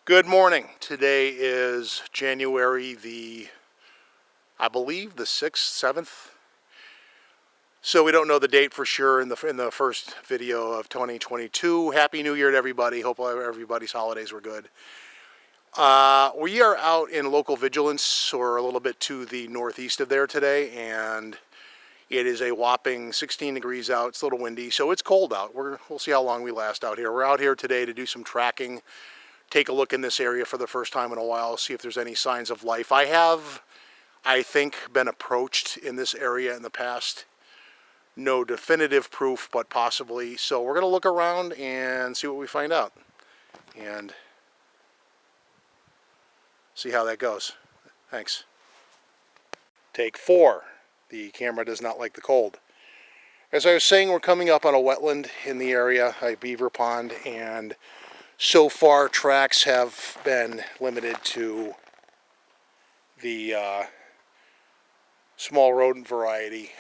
Good morning. Today is January I believe the 6th, 7th. So we don't know the date for sure in the first video of 2022. Happy New Year to everybody. Hope everybody's holidays were good. We are out in local vigilance, or a little bit to the northeast of there today, and it is a whopping 16 degrees out. It's a little windy, so it's cold out. We'll see how long we last out here. We're out here today to do some tracking. Take a look in this area for the first time in a while, see if there's any signs of life. I have, I think, been approached in this area in the past. No definitive proof, but possibly. So we're going to look around and see what we find out. And see how that goes. Thanks. Take 4. The camera does not like the cold. As I was saying, we're coming up on a wetland in the area, a beaver pond, and so far, tracks have been limited to the small rodent variety.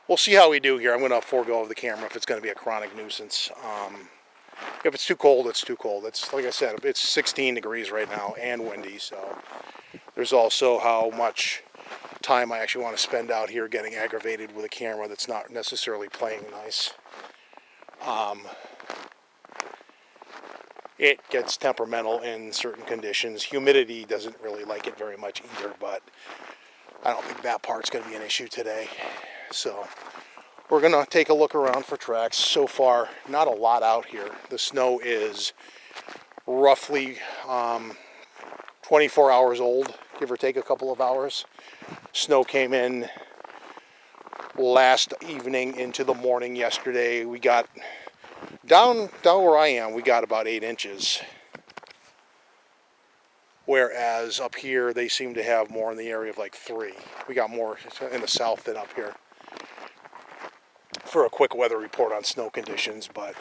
We'll see how we do here. I'm going to forego the camera if it's going to be a chronic nuisance. If it's too cold, it's too cold. It's, like I said, it's 16 degrees right now and windy, so there's also how much time I actually want to spend out here getting aggravated with a camera that's not necessarily playing nice. It gets temperamental in certain conditions. Humidity doesn't really like it very much either, but I don't think that part's going to be an issue today. So we're going to take a look around for tracks. So far, not a lot out here. The snow is roughly 24 hours old, give or take a couple of hours. Snow came in last evening into the morning yesterday. We got down where I am, we got about 8 inches. Whereas up here, they seem to have more in the area of like 3. We got more in the south than up here. For a quick weather report on snow conditions, but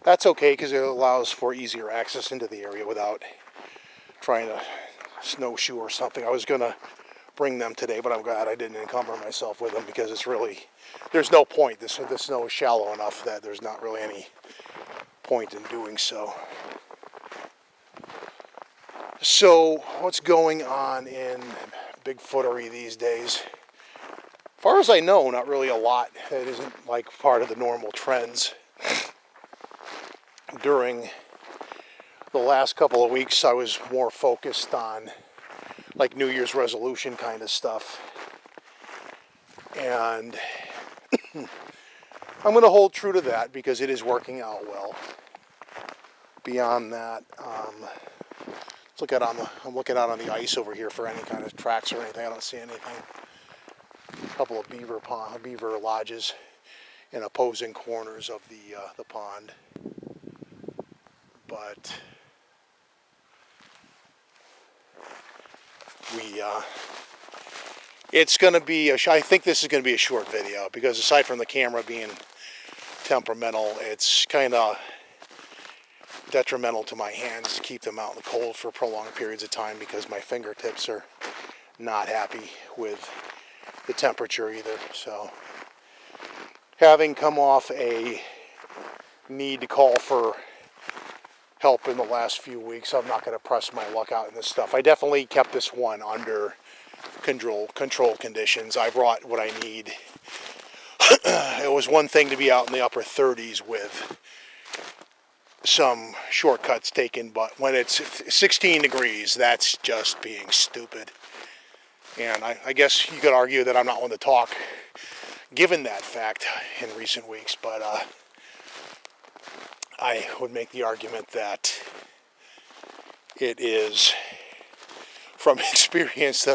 that's okay because it allows for easier access into the area without trying to snowshoe or something. I was going to bring them today, but I'm glad I didn't encumber myself with them because it's really, there's no point. The snow is shallow enough that there's not really any point in doing so. So what's going on in Bigfootery these days? As far as I know, not really a lot. It isn't like part of the normal trends. During the last couple of weeks, I was more focused on like New Year's resolution kind of stuff. And I'm going to hold true to that because it is working out well. Beyond that, let's look I'm looking out on the ice over here for any kind of tracks or anything. I don't see anything. A couple of beaver lodges in opposing corners of the pond. But it's going to be, I think this is going to be a short video because aside from the camera being temperamental, it's kind of detrimental to my hands to keep them out in the cold for prolonged periods of time because my fingertips are not happy with the temperature either. So having come off a need to call for help in the last few weeks, I'm not going to press my luck out in this stuff. I definitely kept this one under control conditions. I brought what I need. It was one thing to be out in the upper 30s with some shortcuts taken, but when it's 16 degrees, that's just being stupid. And I guess you could argue that I'm not one to talk, given that fact in recent weeks, but I would make the argument that it is from experience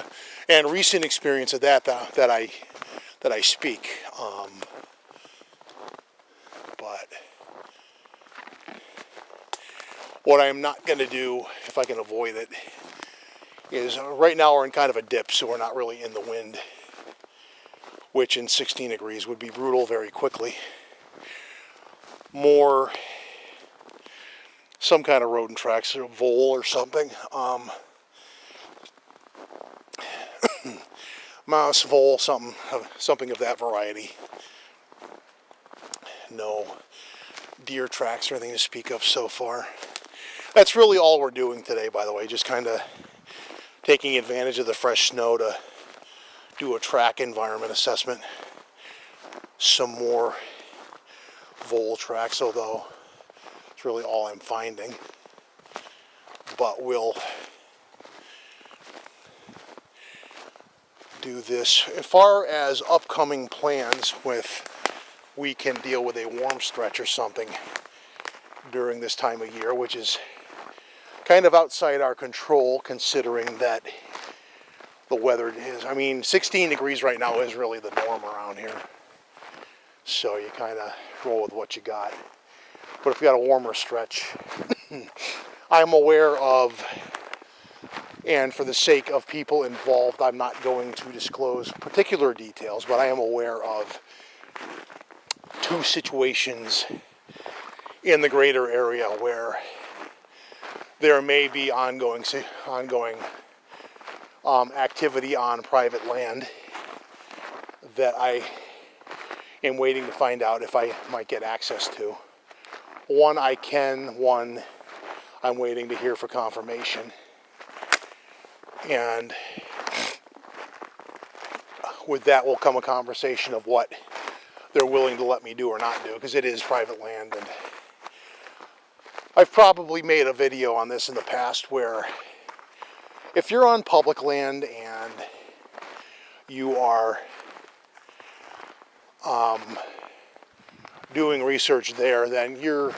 and recent experience of that I speak. But what I'm not going to do, if I can avoid it, is right now we're in kind of a dip, so we're not really in the wind, which in 16 degrees would be brutal very quickly. More some kind of rodent tracks, or vole or something. Mouse, vole, something of that variety. No deer tracks or anything to speak of so far. That's really all we're doing today, by the way, just kind of taking advantage of the fresh snow to do a track environment assessment. Some more vole tracks, although it's really all I'm finding. But we'll do this. As far as upcoming plans with, we can deal with a warm stretch or something during this time of year, which is kind of outside our control considering that the weather is, I mean, 16 degrees right now is really the norm around here. So you kind of roll with what you got. But if you got a warmer stretch, I'm aware of, and for the sake of people involved, I'm not going to disclose particular details, but I am aware of 2 situations in the greater area where there may be ongoing activity on private land that I am waiting to find out if I might get access to. One I can, one I'm waiting to hear for confirmation. And with that will come a conversation of what they're willing to let me do or not do, because it is private land. And I've probably made a video on this in the past where if you're on public land and you are doing research there, then you're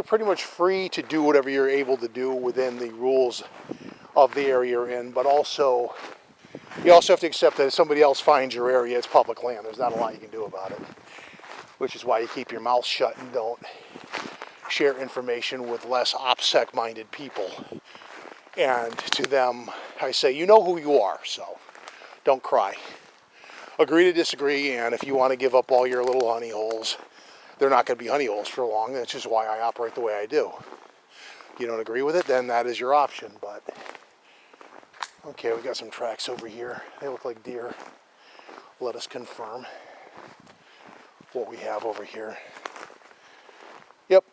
pretty much free to do whatever you're able to do within the rules of the area you're in, but also you also have to accept that if somebody else finds your area, it's public land. There's not a lot you can do about it, which is why you keep your mouth shut and don't share information with less OPSEC-minded people. And to them, I say, you know who you are, so don't cry. Agree to disagree, and if you want to give up all your little honey holes, they're not going to be honey holes for long. That's just why I operate the way I do. If you don't agree with it, then that is your option. But okay, we got some tracks over here. They look like deer. Let us confirm what we have over here. Yep,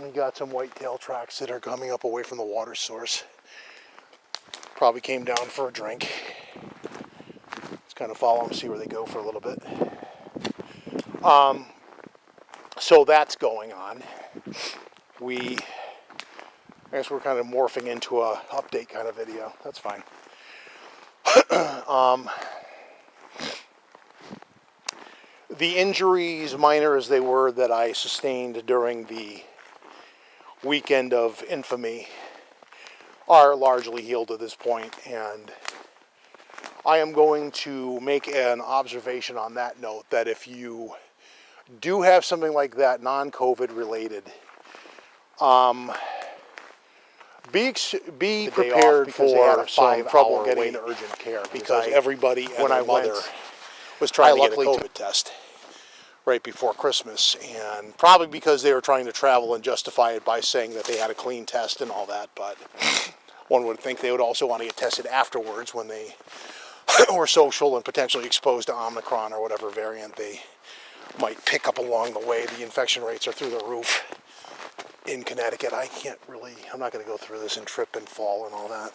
we got some whitetail tracks that are coming up away from the water source. Probably came down for a drink. Let's kind of follow them, see where they go for a little bit. So that's going on. I guess we're kind of morphing into a update kind of video. That's fine. The injuries, minor as they were, that I sustained during the weekend of infamy are largely healed at this point, and I am going to make an observation on that note that if you do have something like that, non-COVID related, be prepared for some trouble getting to urgent care, because everybody and their mother was trying to get a COVID test right before Christmas, and probably because they were trying to travel and justify it by saying that they had a clean test and all that, but one would think they would also want to get tested afterwards when they were social and potentially exposed to Omicron or whatever variant they might pick up along the way. The infection rates are through the roof in Connecticut. I'm not going to go through this and trip and fall and all that.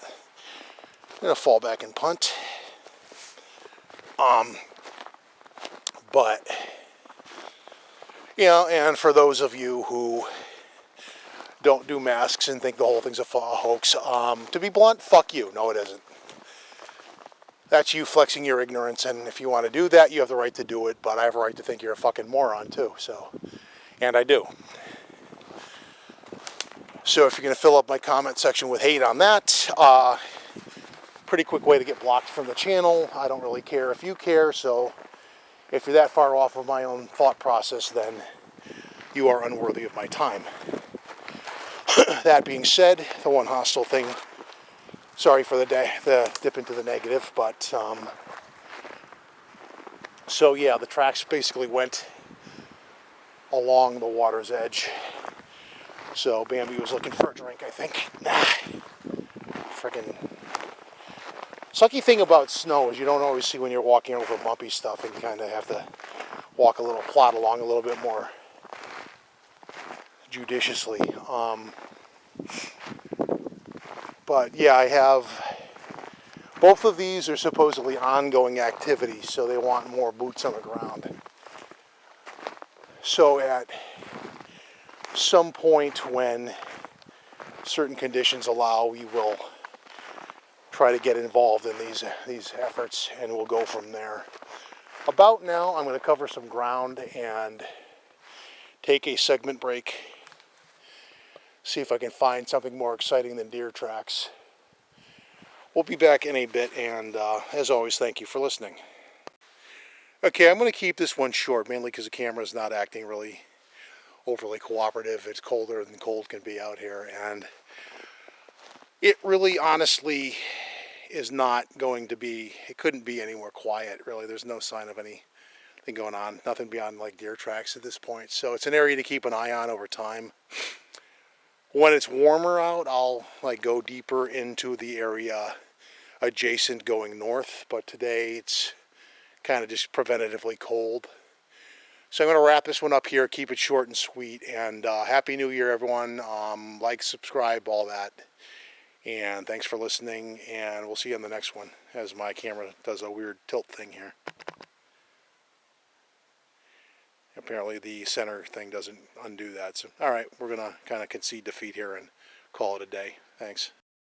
I'm going to fall back and punt. But, you know, and for those of you who don't do masks and think the whole thing's a hoax, to be blunt, fuck you. No, it isn't. That's you flexing your ignorance, and if you want to do that, you have the right to do it, but I have a right to think you're a fucking moron too, so, and I do. So if you're going to fill up my comment section with hate on that, pretty quick way to get blocked from the channel. I don't really care if you care, so if you're that far off of my own thought process, then you are unworthy of my time. That being said, the one hostile thing, sorry for the dip into the negative, but so yeah, the tracks basically went along the water's edge. So Bambi was looking for a drink, I think. Friggin' sucky thing about snow is you don't always see when you're walking over bumpy stuff, and you kind of have to plod along a little bit more judiciously. But yeah, I have, both of these are supposedly ongoing activities, so they want more boots on the ground. So at some point when certain conditions allow, we will try to get involved in these efforts, and we'll go from there. About now, I'm going to cover some ground and take a segment break, see if I can find something more exciting than deer tracks. We'll be back in a bit, and as always, thank you for listening. Okay, I'm going to keep this one short, mainly because the camera is not acting really overly cooperative. It's colder than cold can be out here, and it really honestly is not going to be, it couldn't be any more quiet, really. There's no sign of anything going on, nothing beyond like deer tracks at this point. So it's an area to keep an eye on over time. When it's warmer out, I'll like go deeper into the area adjacent going north, but today it's kind of just preventatively cold. So I'm going to wrap this one up here, keep it short and sweet, and Happy New Year, everyone. Like, subscribe, all that. And thanks for listening, and we'll see you on the next one, as my camera does a weird tilt thing here. Apparently the center thing doesn't undo that. So, all right, we're going to kind of concede defeat here and call it a day. Thanks.